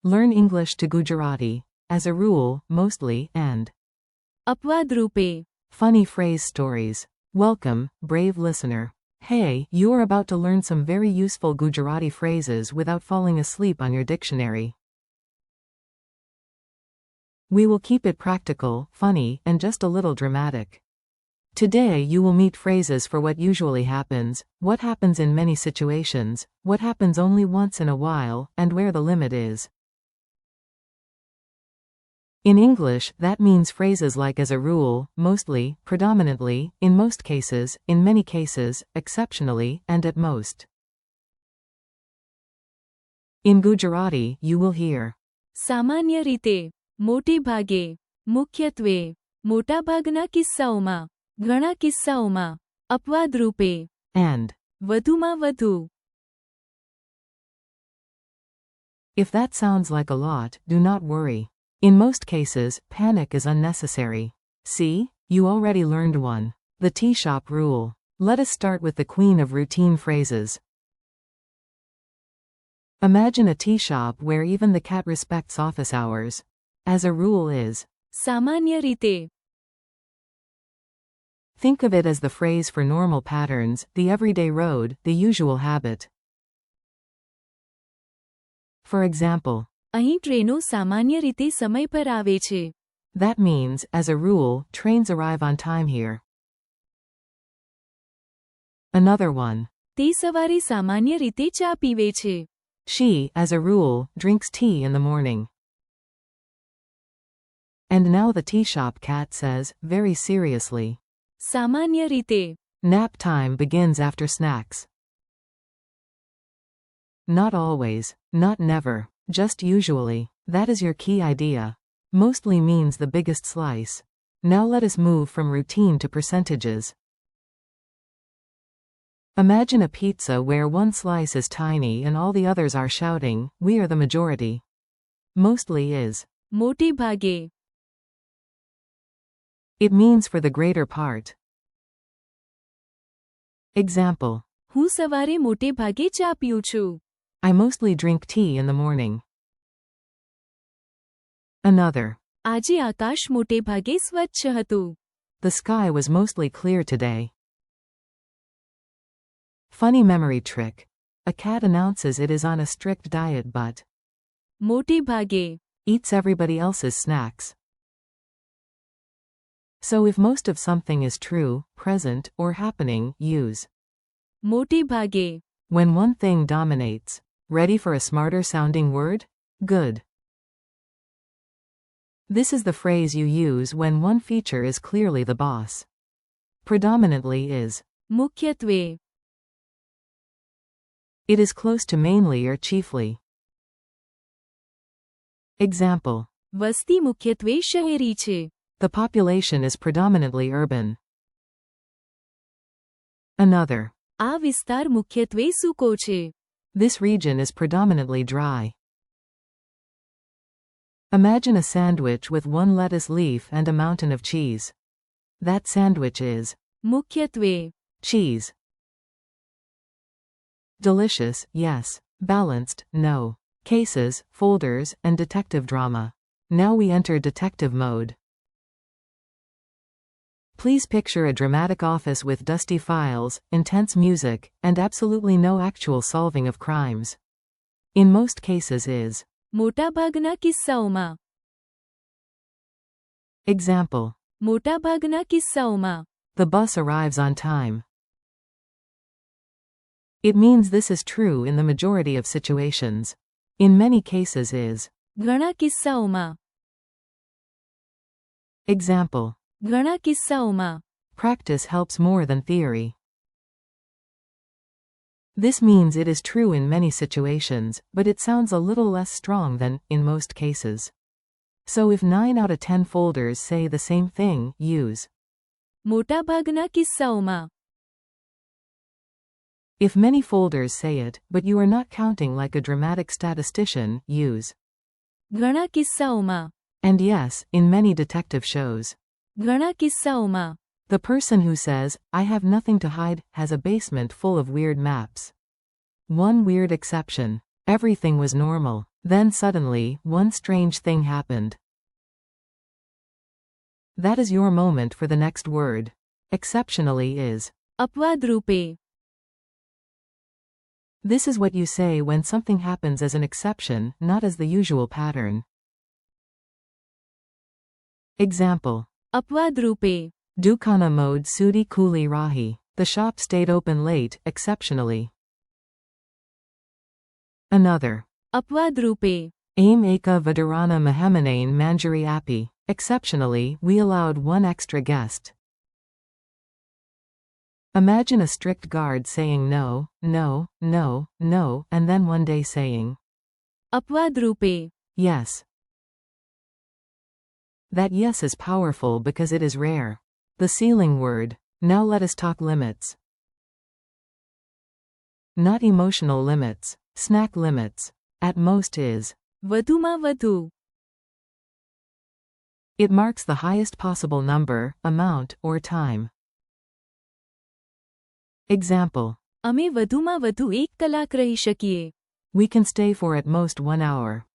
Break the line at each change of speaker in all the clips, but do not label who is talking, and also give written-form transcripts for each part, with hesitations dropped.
Learn English to Gujarati, as a rule, mostly, and
अपवाद रूपे.
funny phrase stories. Welcome, brave listener. Hey, you are about to learn some very useful Gujarati phrases without falling asleep on your dictionary. We will keep it practical, funny, and just a little dramatic. Today you will meet phrases for what usually happens, what happens in many situations, what happens only once in a while, and where the limit is. In English, that means phrases like as a rule, mostly, predominantly, in most cases, in many cases, exceptionally, and at most. In Gujarati, you will hear
સામાન્ય રીતે, મોટે ભાગે, મુખ્યત્વે, મોટાભાગના કિસ્સાઓમાં, ઘણા કિસ્સાઓમાં, અપવાદ રૂપે,
and.
વધુમાં વધુ.
If that sounds like a lot, do not worry. In most cases, panic is unnecessary. See? You already learned one. The tea shop rule. Let us start with the queen of routine phrases. Imagine a tea shop where even the cat respects office hours. As a rule is
સામાન્ય રીતે.
Think of it as the phrase for normal patterns, the everyday road, the usual habit. For example,
અહીં ટ્રેનો સામાન્ય રીતે સમય પર આવે છે.
that means, as a rule, trains arrive on time here. Another one.
તે સવારે સામાન્ય રીતે ચા પીવે છે.
She, as a rule, drinks tea in the morning. And now the tea shop cat says, very seriously,
સામાન્ય રીતે.
nap time begins after snacks. Not always, not never, just usually. That is your key idea. Mostly means the biggest slice. Now let us move from routine to percentages. Imagine a pizza where one slice is tiny and all the others are shouting, we are the majority. Mostly is
મોટે ભાગે.
it means for the greater part. Example.
હું સવારે મોટે ભાગે ચા પીઉં છું.
I mostly drink tea in the morning. Another.
આજે આકાશ મોટે ભાગે સ્વચ્છ હતું.
The sky was mostly clear today. Funny memory trick. A cat announces it is on a strict diet but
મોટે ભાગે.
eats everybody else's snacks. So if most of something is true, present, or happening, use
મોટે ભાગે.
when one thing dominates. Ready for a smarter sounding word? Good. This is the phrase you use when one feature is clearly the boss. Predominantly is
મુખ્યત્વે.
it is close to mainly or chiefly. Example.
વસ્તી મુખ્યત્વે શહેરી છે.
The population is predominantly urban. Another.
આ વિસ્તાર મુખ્યત્વે સૂકો છે.
This region is predominantly dry. Imagine a sandwich with one lettuce leaf and a mountain of cheese. That sandwich is
મુખ્યત્વે.
cheese. Delicious, yes. Balanced, no. Cases, folders, and detective drama. Now we enter detective mode. Please picture a dramatic office with dusty files, intense music, and absolutely no actual solving of crimes. In most cases is
મોટાભાગના કિસ્સાઓમાં.
Example.
મોટાભાગના કિસ્સાઓમાં.
The bus arrives on time. It means this is true in the majority of situations. In many cases is
ઘણા કિસ્સાઓમાં.
Example.
ઘણા કિસ્સાઓમાં.
Practice helps more than theory. This means it is true in many situations, but it sounds a little less strong than, in most cases. So if 9 out of 10 folders say the same thing, use
મોટાભાગના કિસ્સાઓમાં.
If many folders say it, but you are not counting like a dramatic statistician, use
ઘણા કિસ્સાઓમાં.
and yes, in many detective shows.
ઘણા કિસ્સાઓમાં.
The person who says, I have nothing to hide, has a basement full of weird maps. One weird exception. Everything was normal. Then suddenly, one strange thing happened. That is your moment for the next word. Exceptionally is.
अपवाद रूपे.
This is what you say when something happens as an exception, not as the usual pattern. Example.
अपवाद रूपे.
Dukana mode sudi kuli rahi. The shop stayed open late, exceptionally. Another.
अपवाद रूपे.
Aim eka vadarana mahamanain manjari api. Exceptionally, we allowed one extra guest. Imagine a strict guard saying no, no, no, no, and then one day saying,
अपवाद रूपे.
yes. That yes is powerful because it is rare. The sealing word. Now let us talk limits. Not emotional limits. Snack limits. At most is.
વધુમાં વધુ.
It marks the highest possible number, amount, or time. Example.
અમે વધુમાં વધુ 1 કલાક રહી શકીએ.
We can stay for at most 1 hour.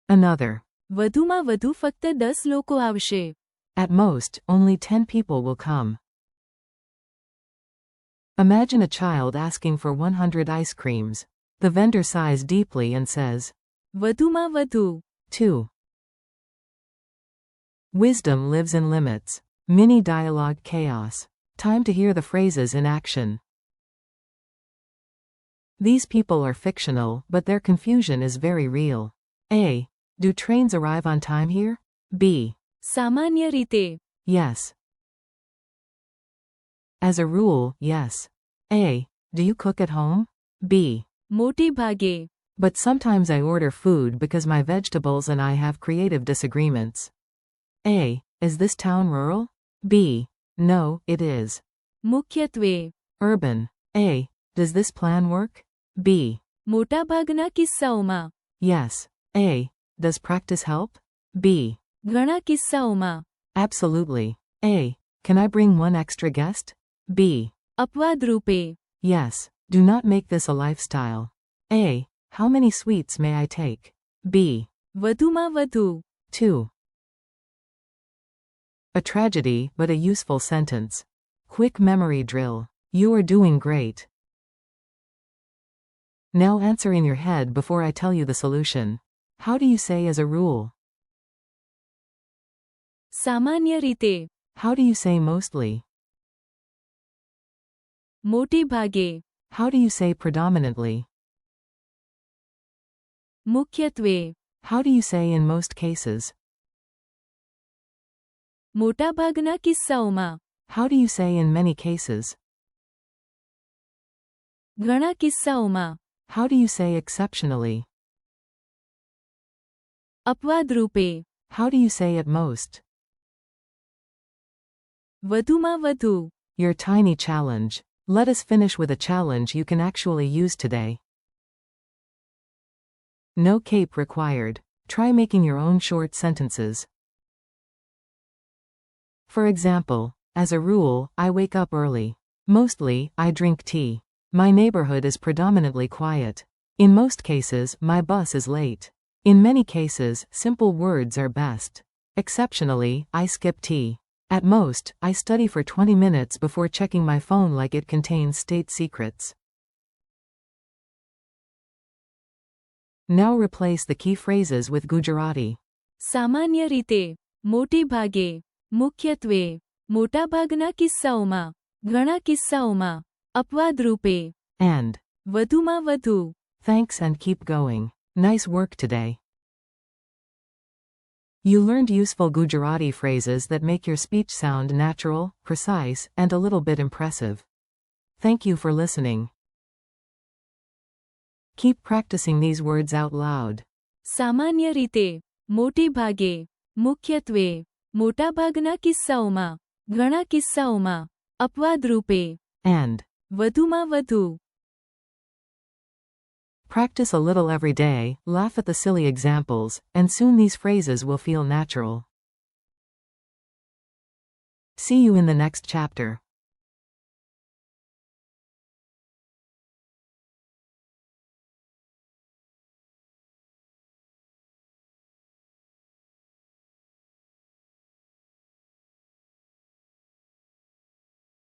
Another.
વધુમાં વધુ ફક્ત 10 લોકો આવશે.
At most, only 10 people will come. Imagine a child asking for 100 ice creams. The vendor sighs deeply and says,
વધુમાં વધુ.
2. Wisdom lives in limits. Mini dialogue chaos. Time to hear the phrases in action. These people are fictional, but their confusion is very real. A. Do trains arrive on time here? B.
સામાન્ય રીતે.
Yes. As a rule, yes. A. Do you cook at home? B.
મોટે ભાગે.
But sometimes I order food because my vegetables and I have creative disagreements. A. Is this town rural? B. No, it is.
મુખ્યત્વે.
Urban. A. Does this plan work? B.
મોટાભાગના કિસ્સાઓમાં.
Yes. A. Does practice help? B.
ઘણા કિસ્સાઓમાં.
Absolutely. A. Can I bring one extra guest? B.
अपवाद रूपे.
Yes. Do not make this a lifestyle. A. How many sweets may I take? B.
વધુમાં વધુ.
2. A tragedy, but a useful sentence. Quick memory drill. You are doing great. Now answer in your head before I tell you the solution. How do you say as a rule?
સામાન્ય રીતે.
How do you say mostly?
મોટે ભાગે.
How do you say predominantly?
મુખ્યત્વે.
How do you say in most cases?
મોટાભાગના કિસ્સાઓમાં.
How do you say in many cases?
ઘણા કિસ્સાઓમાં.
How do you say exceptionally?
अपवाद रूपे.
How do you say at most?
વધુમાં વધુ.
Your tiny challenge. Let us finish with a challenge you can actually use today. No cape required. Try making your own short sentences. For example, as a rule, I wake up early. Mostly, I drink tea. My neighborhood is predominantly quiet. In most cases, my bus is late. In many cases, simple words are best. Exceptionally, I skip tea. At most, I study for 20 minutes before checking my phone like it contains state secrets. Now replace the key phrases with Gujarati.
સામાન્ય રીતે. મોટે ભાગે. મુખ્યત્વે. મોટાભાગના કિસ્સાઓમાં. ઘણા કિસ્સાઓમાં. अपवाद रूपे.
And.
વધુમાં વધુ.
Thanks and keep going. Nice work today. You learned useful Gujarati phrases that make your speech sound natural, precise, and a little bit impressive. Thank you for listening. Keep practicing these words out loud.
સામાન્ય રીતે. મોટે ભાગે. મુખ્યત્વે. મોટાભાગના કિસ્સાઓમાં. ઘણા કિસ્સાઓમાં. अपवाद रूपે.
And.
વધુમાં વધુ.
Practice a little every day, laugh at the silly examples, and soon these phrases will feel natural. See you in the next chapter.